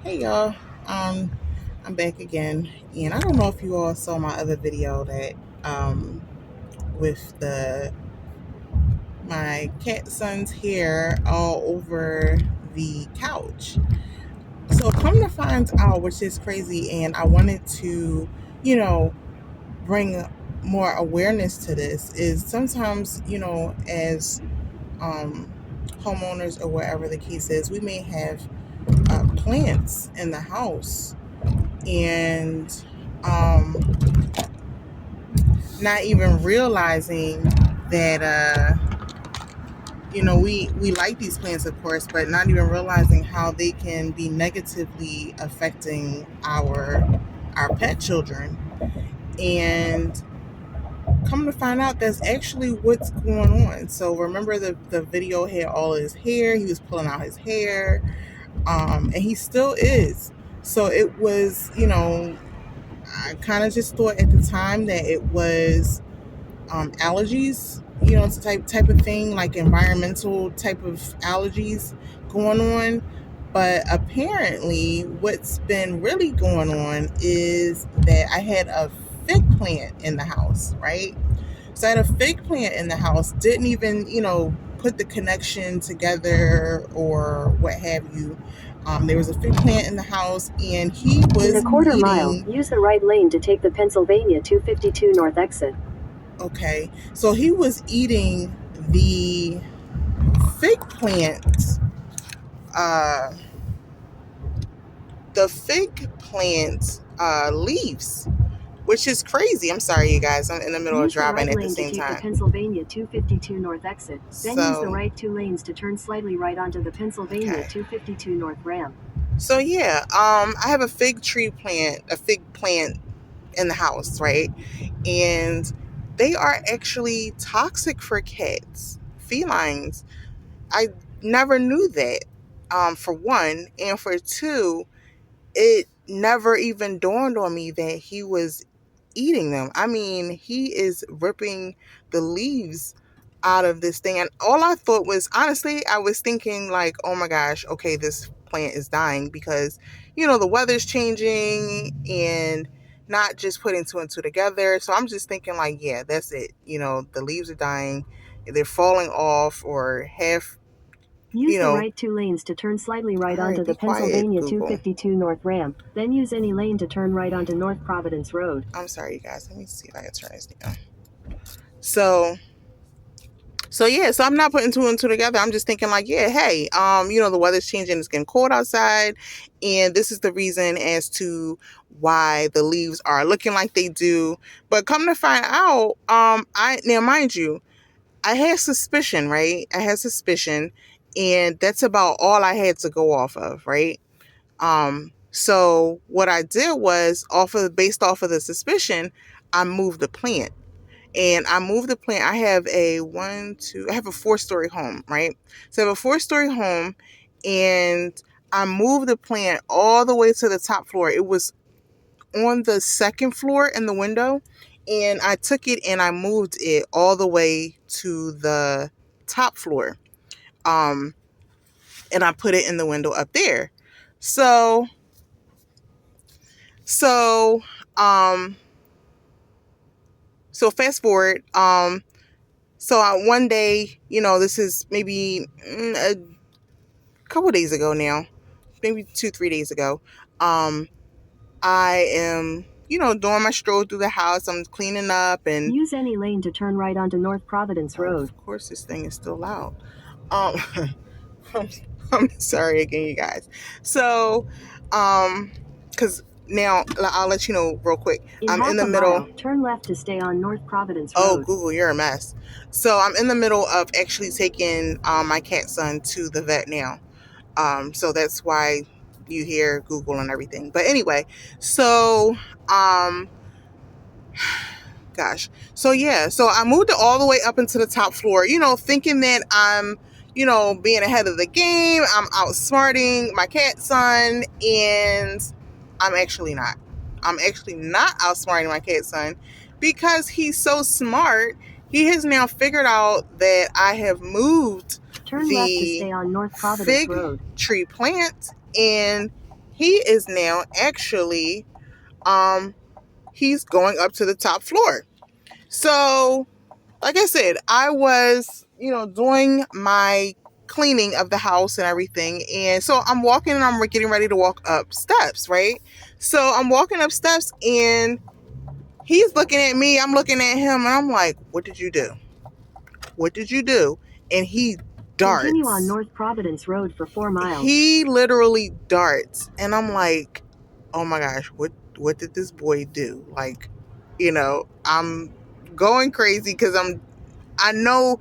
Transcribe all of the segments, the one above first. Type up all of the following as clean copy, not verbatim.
Hey y'all, I'm back again, and I don't know if you all saw my other video that with the my cat son's hair all over the couch. So come to find out, which is crazy, and I wanted to, you know, bring more awareness to this. Is sometimes, as um, homeowners or whatever the case is, we may have plants in the house and not even realizing that we like these plants, of course, but not even realizing how they can be negatively affecting our pet children. And come to find out, that's actually what's going on. So remember, the video had all his hair, he was pulling out his hair, and he still is. So it was, I kind of just thought at the time that it was allergies, it's a type of thing, like environmental type of allergies going on. But apparently, what's been really going on is that I had a fig plant in the house, right? So I had a fig plant in the house, didn't even, put the connection together or what have you. There was a fig plant in the house, and he was in a quarter mile, eating. use the right lane to take the Pennsylvania 252 north exit. Okay, so he was eating the fig plant, uh, leaves, which is crazy. I'm sorry, you guys. I'm in the middle of Use the driving right at the lane to same take the time. Pennsylvania 252 north exit. Then use the So, right two lanes to turn slightly right onto the Pennsylvania okay. 252 north ramp. So yeah, I have a fig plant in the house, right? And they are actually toxic for cats, felines. I never knew that, for one. And for two, it never even dawned on me that he was eating them. I mean, he is ripping the leaves out of this thing. And all I thought was, honestly, I was thinking, like, oh my gosh, okay, this plant is dying because, the weather's changing and not just putting two and two together. So I'm just thinking, like, yeah, that's it. The leaves are dying, they're falling off or half, Use the right two lanes to turn slightly right all right, onto be the quiet, Pennsylvania Google. 252 north ramp. Then use any lane to turn right onto North Providence Road. I'm sorry, you guys. Let me see if I can turn this down. So yeah, so I'm not putting two and two together. I'm just thinking, like, yeah, hey, the weather's changing, it's getting cold outside, and this is the reason as to why the leaves are looking like they do. But come to find out, I now mind you, I had suspicion, right? I had suspicion, and that's about all I had to go off of, right? So what I did was, based off of the suspicion, I moved the plant. And I moved the plant. I have a 4-story home, right? So I have a 4-story home, and I moved the plant all the way to the top floor. It was on the second floor in the window, and I took it and I moved it all the way to the top floor. And I put it in the window up there. So, so, um, so fast forward, so one day, this is maybe a couple days ago now, maybe 2-3 days ago. I am, doing my stroll through the house. I'm cleaning up, and use any lane to turn right onto North Providence Road. Of course, this thing is still loud. Um, I'm, I'm sorry again, you guys. So, because now I'll let you know real quick. I'm in the middle. Mile, turn left to stay on North Providence Oh, Road. Google, you're a mess. So I'm in the middle of actually taking my cat son to the vet now. So that's why you hear Google and everything. But anyway, so gosh. So yeah, so I moved it all the way up into the top floor, thinking that I'm, being ahead of the game. I'm outsmarting my cat son, and I'm actually not. I'm actually not outsmarting my cat son, because he's so smart. He has now figured out that I have moved Turn left to stay on North Providence fig Road. tree plant, and he is now actually um he's going up to the top floor. So, like I said, I was, doing my cleaning of the house and everything. And so I'm walking and I'm getting ready to walk up steps, right? So I'm walking up steps and he's looking at me, I'm looking at him, and I'm like, what did you do? What did you do? And he Continue on darts. North Providence Road for 4 miles. He literally darts. And I'm like, oh my gosh, what did this boy do? Like, I'm going crazy because I know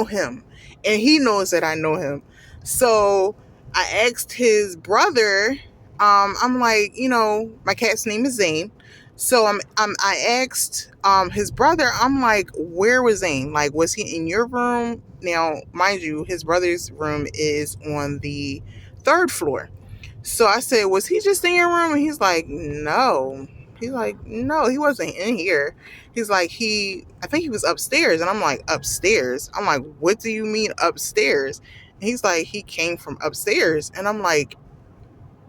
him, and he knows that I know him. So I asked his brother. I'm like, my cat's name is Zane. So I asked his brother. I'm like, where was Zane? Like, was he in your room? Now, mind you, his brother's room is on the third floor. So I said, was he just in your room? And he's like, no. He's like, no, he wasn't in here. He's like, I think he was upstairs. And I'm like, upstairs? I'm like, what do you mean upstairs? And he's like, he came from upstairs. And I'm like,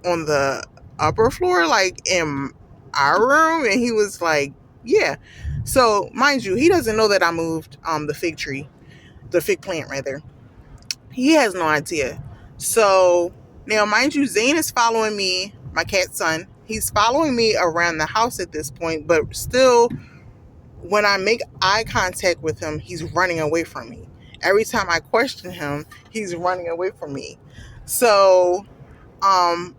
on the upper floor, like in our room? And he was like, yeah. So mind you, he doesn't know that I moved the fig plant rather. He has no idea. So now, mind you, Zane is following me, my cat's son. He's following me around the house at this point, but still, when I make eye contact with him, he's running away from me. Every time I question him, he's running away from me. So, um,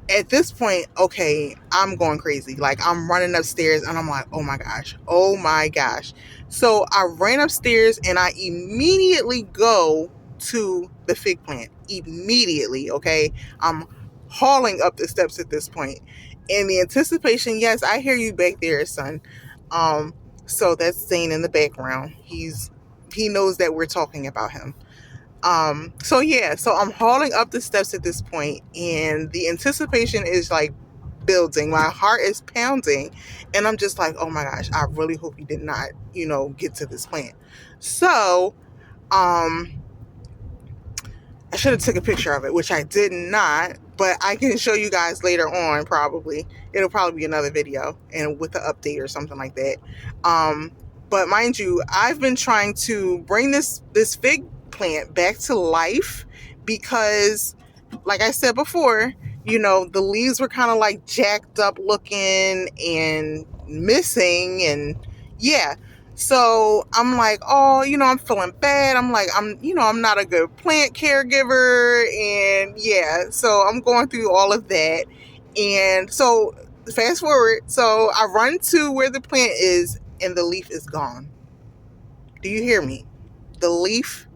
at this point, okay, I'm going crazy. Like, I'm running upstairs and I'm like, oh my gosh, oh my gosh. So I ran upstairs and I immediately go to the fig plant. Immediately, okay? I'm hauling up the steps at this point. In the anticipation, yes, I hear you back there, son. Um, so that's Zane in the background. He knows that we're talking about him. So yeah, so I'm hauling up the steps at this point, and the anticipation is like building. My heart is pounding, and I'm just like, oh my gosh, I really hope you did not, get to this plant. So, um, I should have took a picture of it, which I did not, but I can show you guys later on. Probably it'll probably be another video and with an update or something like that. Um, but mind you, I've been trying to bring this fig plant back to life because, like I said before, the leaves were kind of like jacked up looking and missing, and yeah. So I'm like, oh, I'm feeling bad. I'm like, I'm not a good plant caregiver. And yeah, so I'm going through all of that. And so fast forward. So I run to where the plant is and the leaf is gone. Do you hear me? The leaf,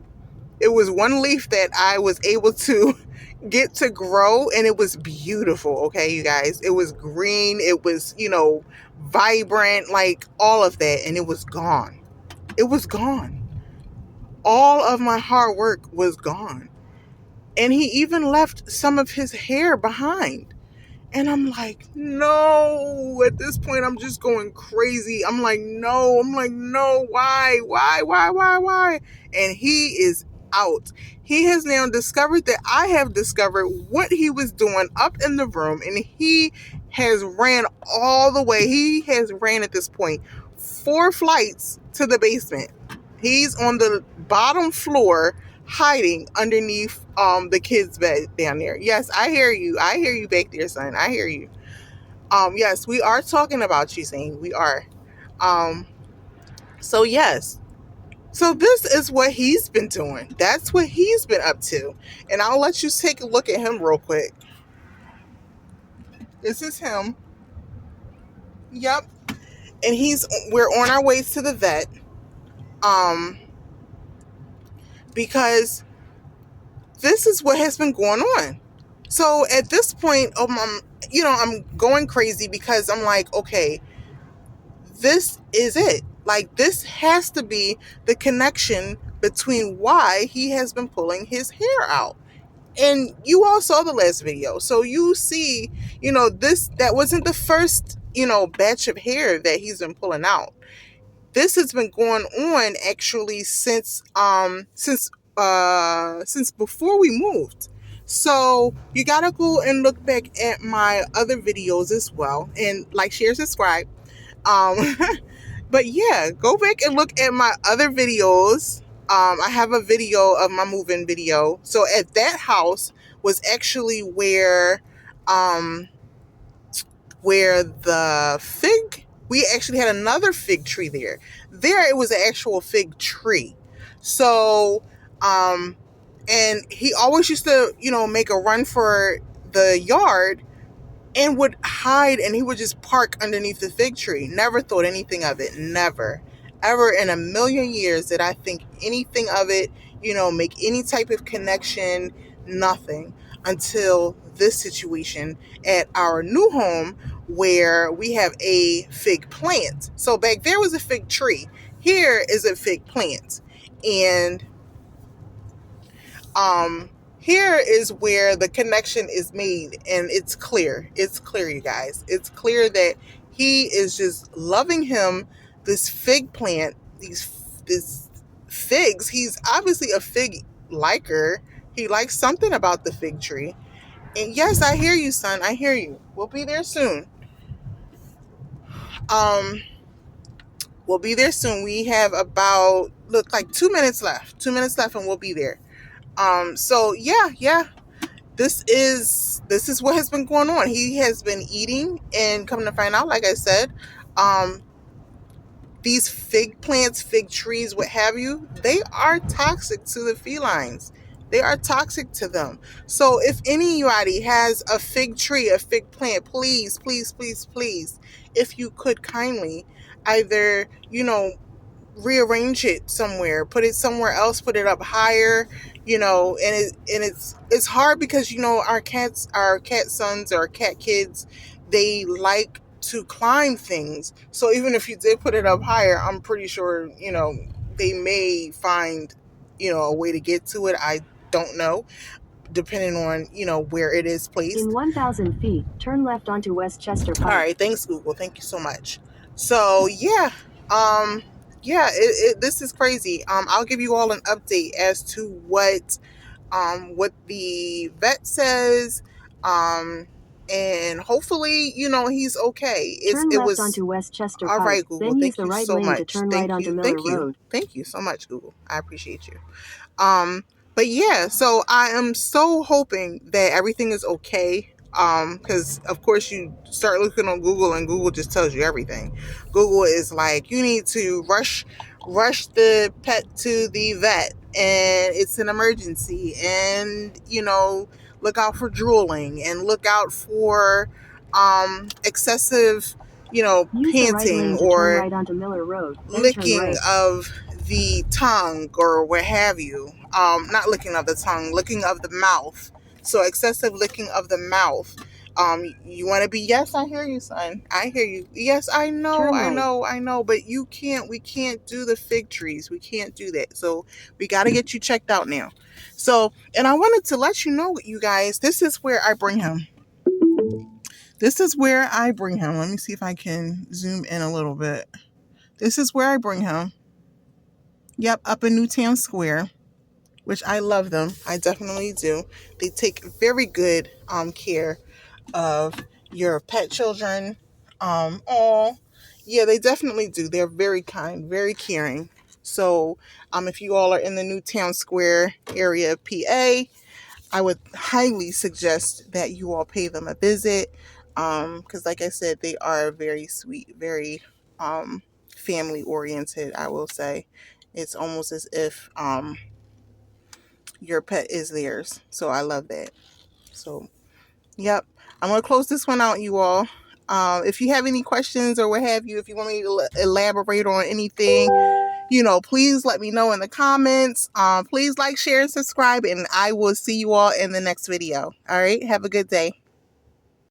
it was one leaf that I was able to get to grow, and it was beautiful. Okay, you guys, it was green. It was, vibrant, like all of that. And it was gone. It was gone. All of my hard work was gone. And he even left some of his hair behind. And I'm like, no. At this point, I'm just going crazy. I'm like, no. Why? And he is out. He has now discovered that I have discovered what he was doing up in the room. And he has ran all the way. He has ran at this point 4 flights to the basement. He's on the bottom floor hiding underneath the kids' bed down there. Yes, I hear you. I hear you back there, son. I hear you. Yes, we are talking about you, Zane. We are. Um, so yes. So this is what he's been doing. That's what he's been up to. And I'll let you take a look at him real quick. This is him. Yep. And we're on our way to the vet. Because this is what has been going on. So at this point, I'm going crazy because I'm like, okay, this is it. Like, this has to be the connection between why he has been pulling his hair out. And you all saw the last video. So you see, that wasn't the first, batch of hair that he's been pulling out. This has been going on actually since before we moved. So you gotta go and look back at my other videos as well, and like, share, subscribe. Um, but yeah, go back and look at my other videos. I have a video of my moving video. So at that house was actually um, where the fig, we actually had another fig tree there. There it was an actual fig tree. So, and he always used to, make a run for the yard and would hide, and he would just park underneath the fig tree. Never thought anything of it. Never. Ever in a million years did I think anything of it, make any type of connection, nothing. Until this situation at our new home where we have a fig plant. So back there was a fig tree. Here is a fig plant. And um here is where the connection is made, and it's clear, you guys. It's clear that he is just loving him, this fig plant, this figs. He's obviously a fig liker. He likes something about the fig tree. And yes, I hear you, son, I hear you. We'll be there soon. um we'll be there soon. We have about, look, like 2 minutes left, 2 minutes left, and we'll be there. So yeah, this is what has been going on. He has been eating, and coming to find out, like I said, um, these fig plants, fig trees, what have you, they are toxic to the felines. They are toxic to them. So if anybody has a fig tree, a fig plant, please, please, please, please, if you could kindly either, rearrange it somewhere, put it somewhere else, put it up higher, and it's hard because our cat sons or cat kids, they like to climb things. So even if you did put it up higher, I'm pretty sure, they may find, a way to get to it. I don't know, depending on, where it is placed. In 1,000 feet, turn left onto Westchester All Pike. right, thanks Google. Thank you so much. So um, this is crazy. I'll give you all an update as to what the vet says, um, and hopefully, he's okay. Turn It left was onto Westchester all Pike, right. Google, then use thank the you right so lane to much. turn right onto Miller Road. Thank you so much, Google. I appreciate you. Um, but yeah, so I am so hoping that everything is okay. Because of course you start looking on Google and Google just tells you everything. Google is like, you need to rush the pet to the vet, and it's an emergency, and look out for drooling, and look out for excessive, Use the right panting lane to turn or right onto Miller Road, then turn licking right. of the tongue or what have you. Not licking of the tongue, licking of the mouth. So excessive licking of the mouth. You want to be, yes, I hear you, son. I hear you. Yes, I know, Turn I right. know, I know. But we can't do the fig trees. We can't do that. So we got to get you checked out now. So, and I wanted to let you know, you guys, this is where I bring him. This is where I bring him. Let me see if I can zoom in a little bit. This is where I bring him. Yep, up in Newtown Square, which I love them. I definitely do. They take very good care of your pet children. Oh, yeah, they definitely do. They're very kind, very caring. So, if you all are in the Newtown Square area of PA, I would highly suggest that you all pay them a visit. Because, like I said, they are very sweet, very family oriented, I will say. It's almost as if your pet is theirs. So I love that. So, yep. I'm going to close this one out, you all. If you have any questions or what have you, if you want me to elaborate on anything, please let me know in the comments. Please like, share, and subscribe, and I will see you all in the next video. All right. Have a good day.